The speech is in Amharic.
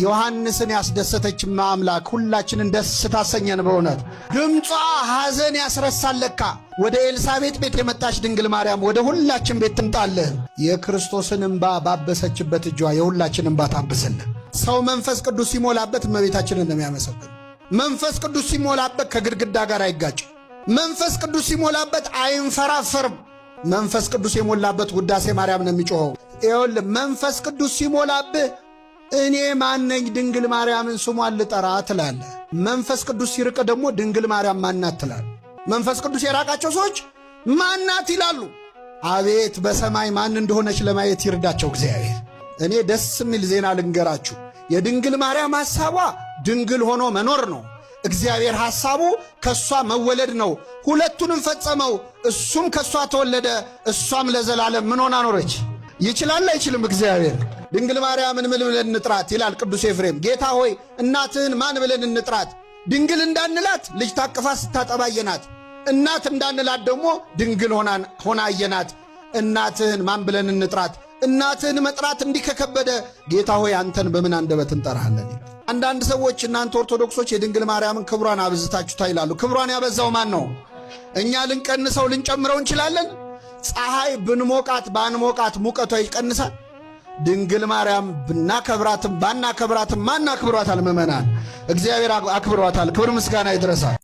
ዮሐንስን ያስደሰተች አምላክ ሁላችንን ደስ ታሰኘን። በእውነት ድምጿ ሐዘን ያስረሳለካ። ወደ ኤልሳቤጥ ቤት የመጣች ድንግል ማርያም ወደ ሁላችን ቤት ትምጣልህ። የክርስቶስን እንባ ባበሰችበት እጇ የሁላችን እንባ ታብስልን። ሰው መንፈስ ቅዱስ ሲሞላበት እመቤታችንን ነው የሚያመሰግን። መንፈስ ቅዱስ ሲሞላበት ከግድግዳ ጋር አይጋጭም። መንፈስ ቅዱስ ሲሞላበት አይንፈራፈርም። መንፈስ ቅዱስ የሞላበት ውዳሴ ማርያም ነው የሚጮኸው። ይኸውልህ መንፈስ ቅዱስ ሲሞላብህ እኔ ማነኝ ድንግል ማርያምን ስሟን ልጠራ ትላለህ። መንፈስ ቅዱስ ሲርቅ ደግሞ ድንግል ማርያም ማናት ትላለህ። መንፈስ ቅዱስ የራቃቸው ሰዎች ማናት ይላሉ። አቤት በሰማይ ማን እንደሆነች ለማየት ይርዳቸው እግዚአብሔር። እኔ ደስ የሚል ዜና ልንገራችሁ። የድንግል ማርያም ሐሳቧ ድንግል ሆኖ መኖር ነው። እግዚአብሔር ሐሳቡ ከሷ መወለድ ነው። ሁለቱንም ፈጸመው። እሱም ከሷ ተወለደ፣ እሷም ለዘላለም ምን ሆና ኖረች? ይችላል አይችልም? እግዚአብሔር ድንግል ማርያምን ምን ብለን እንጥራት ይላል ቅዱስ ኤፍሬም። ጌታ ሆይ እናትህን ማን ብለን እንጥራት? ድንግል እንዳንላት ልጅ ታቅፋ ስታጠባ አየናት። እናት እንዳንላት ደግሞ ድንግል ሆና አየናት። እናትህን ማን ብለን እንጥራት? እናትህን መጥራት እንዲህ ከከበደ ጌታ ሆይ አንተን በምን አንደበት እንጠራሃለን? አንዳንድ ሰዎች እናንተ ኦርቶዶክሶች የድንግል ማርያምን ክብሯን አብዝታችሁታ ይላሉ። ክብሯን ያበዛው ማን ነው? እኛ ልንቀንሰው ልንጨምረው እንችላለን? ፀሐይ ብንሞቃት ባንሞቃት ሙቀቷ ይቀንሳል? ድንግል ማርያም ብናከብራትም ባናከብራትም ማን አክብሯታል? ምእመናን እግዚአብሔር አክብሯታል። ክብር ምስጋና ይድረሳል።